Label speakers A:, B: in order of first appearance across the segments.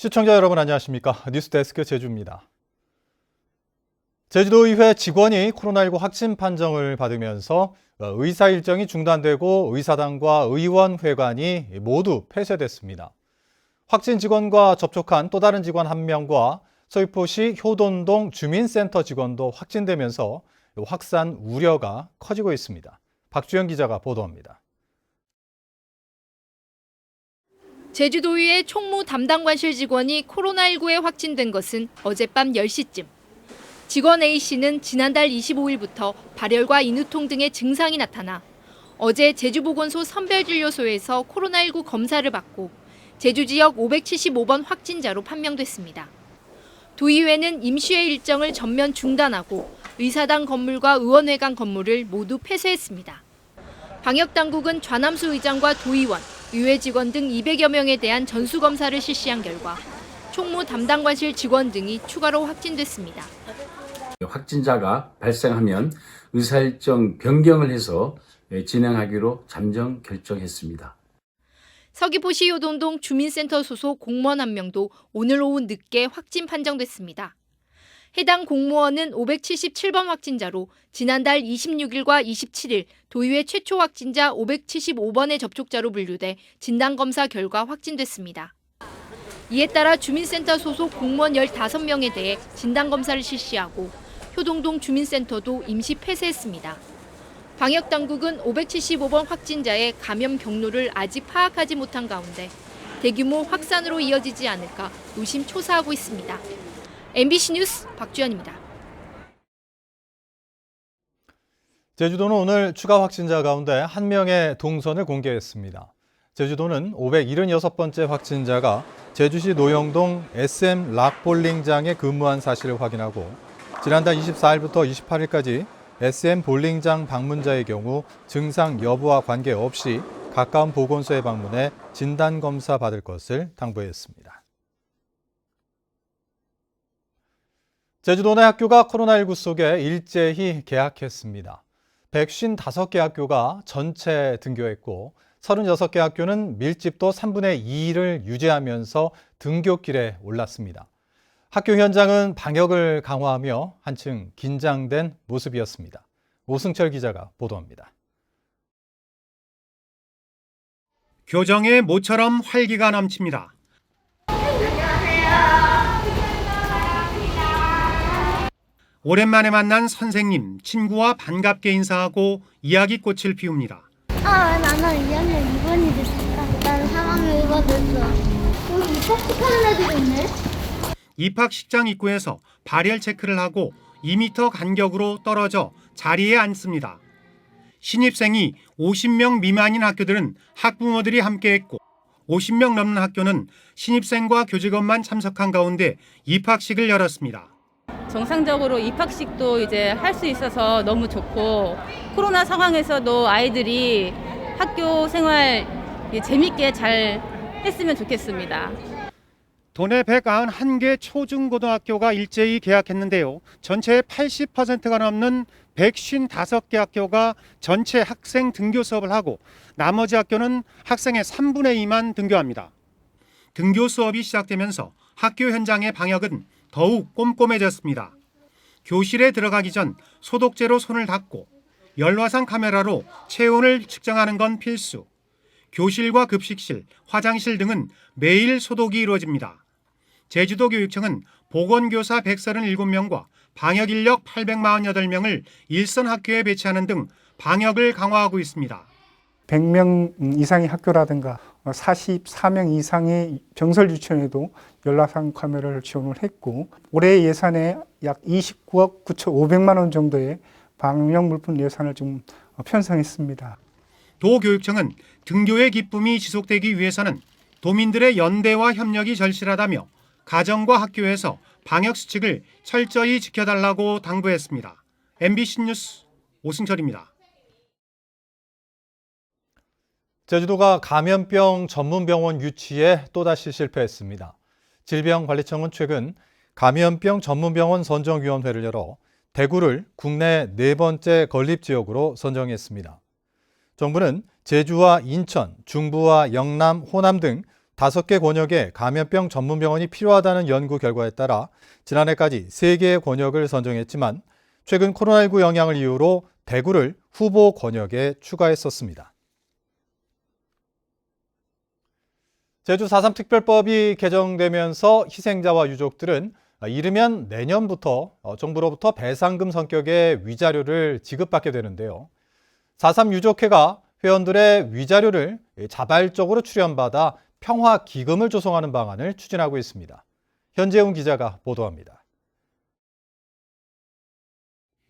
A: 시청자 여러분 안녕하십니까? 뉴스데스크 제주입니다. 제주도의회 직원이 코로나19 확진 판정을 받으면서 의사 일정이 중단되고 의사당과 의원회관이 모두 폐쇄됐습니다. 확진 직원과 접촉한 또 다른 직원 1명과 서귀포시 효돈동 주민센터 직원도 확진되면서 확산 우려가 커지고 있습니다. 박주영 기자가 보도합니다.
B: 제주도의회 총무 담당관실 직원이 코로나19에 확진된 것은 어젯밤 10시쯤. 직원 A씨는 지난달 25일부터 발열과 인후통 등의 증상이 나타나 어제 제주보건소 선별진료소에서 코로나19 검사를 받고 제주 지역 575번 확진자로 판명됐습니다. 도의회는 임시회 일정을 전면 중단하고 의사당 건물과 의원회관 건물을 모두 폐쇄했습니다. 방역당국은 좌남수 의장과 도의원, 의회 직원 등 200여 명에 대한 전수검사를 실시한 결과 총무 담당관실 직원 등이 추가로 확진됐습니다.
C: 확진자가 발생하면 의사일정 변경을 해서 진행하기로 잠정 결정했습니다.
B: 서귀포시 효돈동 주민센터 소속 공무원 1명도 오늘 오후 늦게 확진 판정됐습니다. 해당 공무원은 577번 확진자로 지난달 26일과 27일 도의회 최초 확진자 575번의 접촉자로 분류돼 진단검사 결과 확진됐습니다. 이에 따라 주민센터 소속 공무원 15명에 대해 진단검사를 실시하고 효동동 주민센터도 임시 폐쇄했습니다. 방역당국은 575번 확진자의 감염 경로를 아직 파악하지 못한 가운데 대규모 확산으로 이어지지 않을까 노심초사하고 있습니다. MBC 뉴스 박주연입니다.
A: 제주도는 오늘 추가 확진자 가운데 1명의 동선을 공개했습니다. 제주도는 576번째 확진자가 제주시 노영동 SM 락볼링장에 근무한 사실을 확인하고 지난달 24일부터 28일까지 SM 볼링장 방문자의 경우 증상 여부와 관계없이 가까운 보건소에 방문해 진단검사 받을 것을 당부했습니다. 제주도 내 학교가 코로나19 속에 일제히 개학했습니다. 155개 학교가 전체 등교했고 36개 학교는 밀집도 3분의 2를 유지하면서 등교길에 올랐습니다. 학교 현장은 방역을 강화하며 한층 긴장된 모습이었습니다. 오승철 기자가 보도합니다.
D: 교정의 모처럼 활기가 넘칩니다. 오랜만에 만난 선생님, 친구와 반갑게 인사하고 이야기꽃을 피웁니다.
E: 나는 2학년 2번이 됐을까? 나는 3학년 1번 됐어. 여기 입학식하는 애들이 있네?
D: 입학식장 입구에서 발열 체크를 하고 2m 간격으로 떨어져 자리에 앉습니다. 신입생이 50명 미만인 학교들은 학부모들이 함께했고 50명 넘는 학교는 신입생과 교직원만 참석한 가운데 입학식을 열었습니다.
F: 정상적으로 입학식도 이제 할 수 있어서 너무 좋고 코로나 상황에서도 아이들이 학교 생활 재밌게 잘 했으면 좋겠습니다.
D: 도내 191개 초중고등학교가 일제히 개학했는데요. 전체의 80%가 넘는 155개 학교가 전체 학생 등교 수업을 하고 나머지 학교는 학생의 3분의 2만 등교합니다. 등교 수업이 시작되면서 학교 현장의 방역은 더욱 꼼꼼해졌습니다. 교실에 들어가기 전 소독제로 손을 닦고 열화상 카메라로 체온을 측정하는 건 필수. 교실과 급식실, 화장실 등은 매일 소독이 이루어집니다. 제주도 교육청은 보건교사 137명과 방역인력 848명을 일선 학교에 배치하는 등 방역을 강화하고 있습니다.
G: 100명 이상의 학교라든가 44명 이상의 병설 유치원에도 열화상 카메라를 지원을 했고 올해 예산에 약 29억 9,500만 원 정도의 방역 물품 예산을 좀 편성했습니다.
D: 도교육청은 등교의 기쁨이 지속되기 위해서는 도민들의 연대와 협력이 절실하다며 가정과 학교에서 방역 수칙을 철저히 지켜달라고 당부했습니다. MBC 뉴스 오승철입니다.
A: 제주도가 감염병 전문병원 유치에 또다시 실패했습니다. 질병관리청은 최근 감염병 전문병원 선정위원회를 열어 대구를 국내 4번째 건립지역으로 선정했습니다. 정부는 제주와 인천, 중부와 영남, 호남 등 5개 권역에 감염병 전문병원이 필요하다는 연구 결과에 따라 지난해까지 3개의 권역을 선정했지만 최근 코로나19 영향을 이유로 대구를 후보 권역에 추가했었습니다. 제주 4.3 특별법이 개정되면서 희생자와 유족들은 이르면 내년부터 정부로부터 배상금 성격의 위자료를 지급받게 되는데요. 4.3 유족회가 회원들의 위자료를 자발적으로 출연받아 평화기금을 조성하는 방안을 추진하고 있습니다. 현재훈 기자가 보도합니다.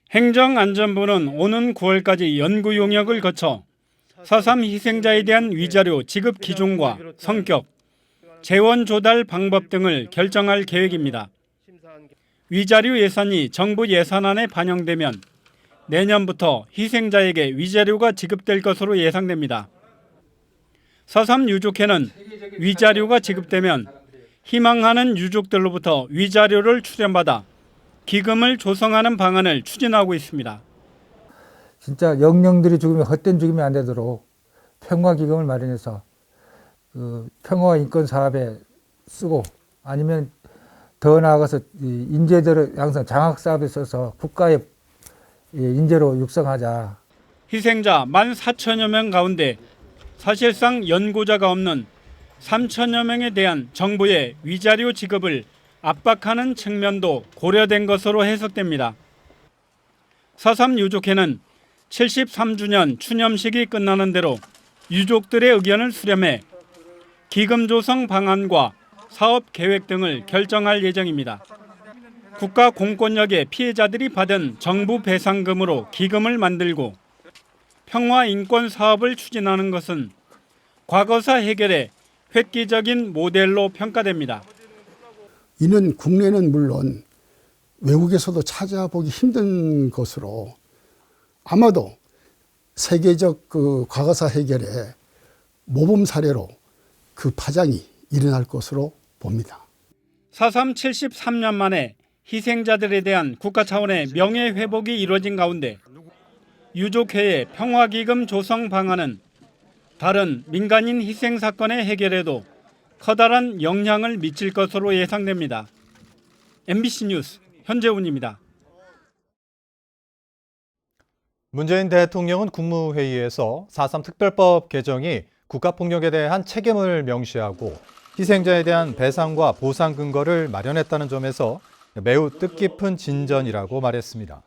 H: 행정안전부는 오는 9월까지 연구 용역을 거쳐 4.3 희생자에 대한 위자료 지급 기준과 성격, 재원 조달 방법 등을 결정할 계획입니다. 위자료 예산이 정부 예산안에 반영되면 내년부터 희생자에게 위자료가 지급될 것으로 예상됩니다. 4.3 유족회는 위자료가 지급되면 희망하는 유족들로부터 위자료를 출연받아 기금을 조성하는 방안을 추진하고 있습니다.
I: 진짜 영령들이 죽으면 헛된 죽음이 안 되도록 평화기금을 마련해서 평화와 인권 사업에 쓰고 아니면 더 나아가서 인재들을 항상 장학 사업에 써서 국가의 인재로 육성하자.
H: 희생자 14,000여 명 가운데 사실상 연고자가 없는 3,000여 명에 대한 정부의 위자료 지급을 압박하는 측면도 고려된 것으로 해석됩니다. 4.3 유족회는 73주년 추념식이 끝나는 대로 유족들의 의견을 수렴해 기금 조성 방안과 사업 계획 등을 결정할 예정입니다. 국가 공권력의 피해자들이 받은 정부 배상금으로 기금을 만들고 평화 인권 사업을 추진하는 것은 과거사 해결의 획기적인 모델로 평가됩니다.
J: 이는 국내는 물론 외국에서도 찾아보기 힘든 것으로 아마도 세계적 그 과거사 해결의 모범 사례로 그 파장이 일어날 것으로 봅니다.
H: 4.3 73년 만에 희생자들에 대한 국가 차원의 명예회복이 이루어진 가운데 유족회의 평화기금 조성 방안은 다른 민간인 희생 사건의 해결에도 커다란 영향을 미칠 것으로 예상됩니다. MBC 뉴스 현재훈입니다.
A: 문재인 대통령은 국무회의에서 4.3 특별법 개정이 국가폭력에 대한 책임을 명시하고 희생자에 대한 배상과 보상 근거를 마련했다는 점에서 매우 뜻깊은 진전이라고 말했습니다.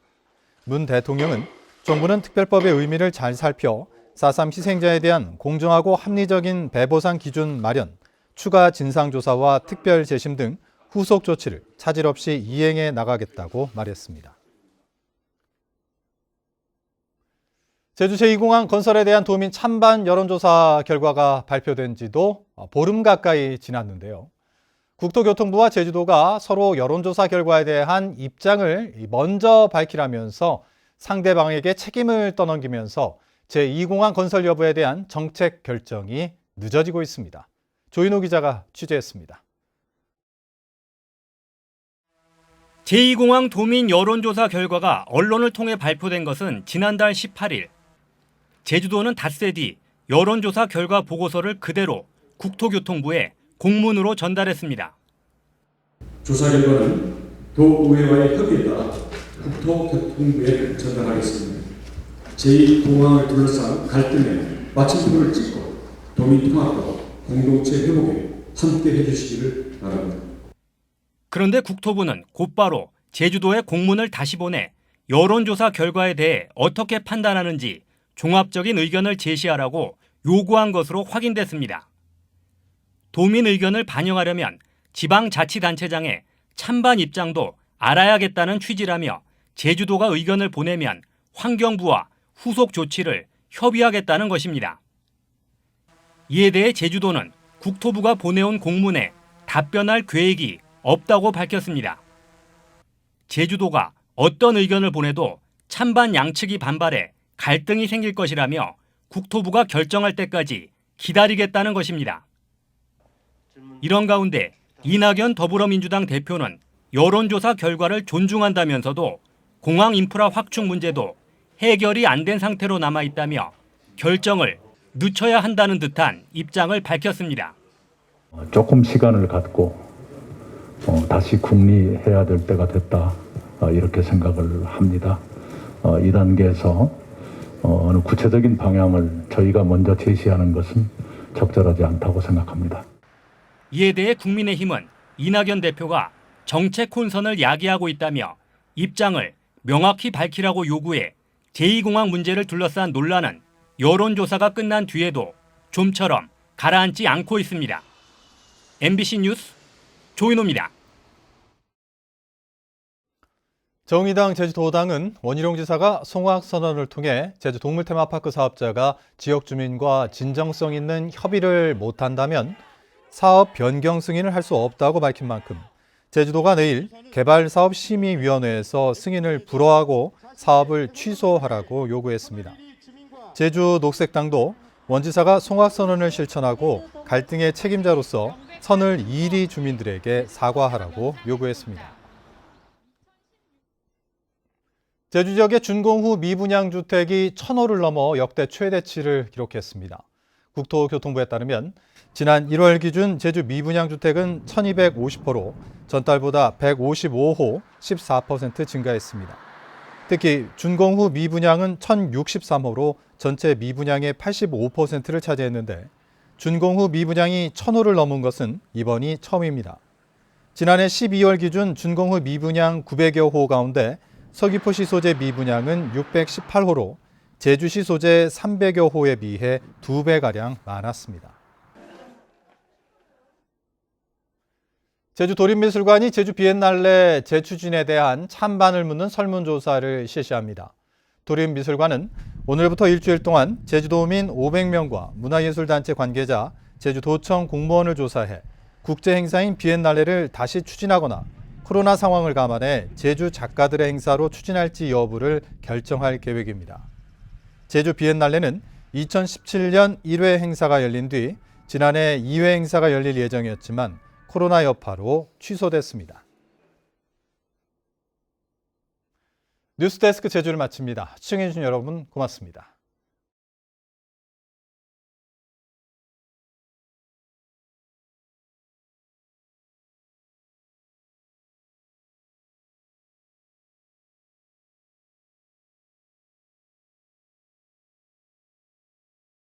A: 문 대통령은 정부는 특별법의 의미를 잘 살펴 4.3 희생자에 대한 공정하고 합리적인 배보상 기준 마련, 추가 진상조사와 특별 재심 등 후속 조치를 차질 없이 이행해 나가겠다고 말했습니다. 제주 제2공항 건설에 대한 도민 찬반 여론조사 결과가 발표된 지도 보름 가까이 지났는데요. 국토교통부와 제주도가 서로 여론조사 결과에 대한 입장을 먼저 밝히라면서 상대방에게 책임을 떠넘기면서 제2공항 건설 여부에 대한 정책 결정이 늦어지고 있습니다. 조인호 기자가 취재했습니다.
K: 제2공항 도민 여론조사 결과가 언론을 통해 발표된 것은 지난달 18일. 제주도는 닷새 뒤 여론조사 결과 보고서를 그대로 국토교통부에 공문으로 전달했습니다.
L: 조사 결과는 도의회와의 협의에 따라 국토교통부에 전달하겠습니다. 제2공항을 둘러싼 갈등에 마침표를 찍고 도민 통합과 공동체 회복에 함께 해주시기를 바랍니다.
K: 그런데 국토부는 곧바로 제주도에 공문을 다시 보내 여론조사 결과에 대해 어떻게 판단하는지 종합적인 의견을 제시하라고 요구한 것으로 확인됐습니다. 도민 의견을 반영하려면 지방자치단체장의 찬반 입장도 알아야겠다는 취지라며 제주도가 의견을 보내면 환경부와 후속 조치를 협의하겠다는 것입니다. 이에 대해 제주도는 국토부가 보내온 공문에 답변할 계획이 없다고 밝혔습니다. 제주도가 어떤 의견을 보내도 찬반 양측이 반발해 갈등이 생길 것이라며 국토부가 결정할 때까지 기다리겠다는 것입니다. 이런 가운데 이낙연 더불어민주당 대표는 여론조사 결과를 존중한다면서도 공항 인프라 확충 문제도 해결이 안 된 상태로 남아있다며 결정을 늦춰야 한다는 듯한 입장을 밝혔습니다.
M: 조금 시간을 갖고 다시 국리해야 될 때가 됐다, 이렇게 생각을 합니다. 이 단계에서 어느 구체적인 방향을 저희가 먼저 제시하는 것은 적절하지 않다고 생각합니다.
K: 이에 대해 국민의힘은 이낙연 대표가 정책 혼선을 야기하고 있다며 입장을 명확히 밝히라고 요구해 제2공항 문제를 둘러싼 논란은 여론조사가 끝난 뒤에도 좀처럼 가라앉지 않고 있습니다. MBC 뉴스 조인호입니다.
A: 정의당 제주도당은 원희룡 지사가 송악선언을 통해 제주 동물테마파크 사업자가 지역 주민과 진정성 있는 협의를 못한다면 사업 변경 승인을 할 수 없다고 밝힌 만큼 제주도가 내일 개발사업심의위원회에서 승인을 불허하고 사업을 취소하라고 요구했습니다. 제주 녹색당도 원 지사가 송악선언을 실천하고 갈등의 책임자로서 선을 이리 주민들에게 사과하라고 요구했습니다. 제주 지역의 준공후 미분양 주택이 1,000호를 넘어 역대 최대치를 기록했습니다. 국토교통부에 따르면 지난 1월 기준 제주 미분양 주택은 1,250호로 전달보다 155호, 14% 증가했습니다. 특히 준공후 미분양은 1,063호로 전체 미분양의 85%를 차지했는데 준공후 미분양이 1,000호를 넘은 것은 이번이 처음입니다. 지난해 12월 기준 준공후 미분양 900여 호 가운데 서귀포시 소재 미분양은 618호로 제주시 소재 300여 호에 비해 2배가량 많았습니다. 제주도립미술관이 제주 비엔날레 재추진에 대한 찬반을 묻는 설문조사를 실시합니다. 도립미술관은 오늘부터 일주일 동안 제주도민 500명과 문화예술단체 관계자, 제주도청 공무원을 조사해 국제행사인 비엔날레를 다시 추진하거나 코로나 상황을 감안해 제주 작가들의 행사로 추진할지 여부를 결정할 계획입니다. 제주 비엔날레는 2017년 1회 행사가 열린 뒤 지난해 2회 행사가 열릴 예정이었지만 코로나 여파로 취소됐습니다. 뉴스데스크 제주를 마칩니다. 시청해주신 여러분 고맙습니다.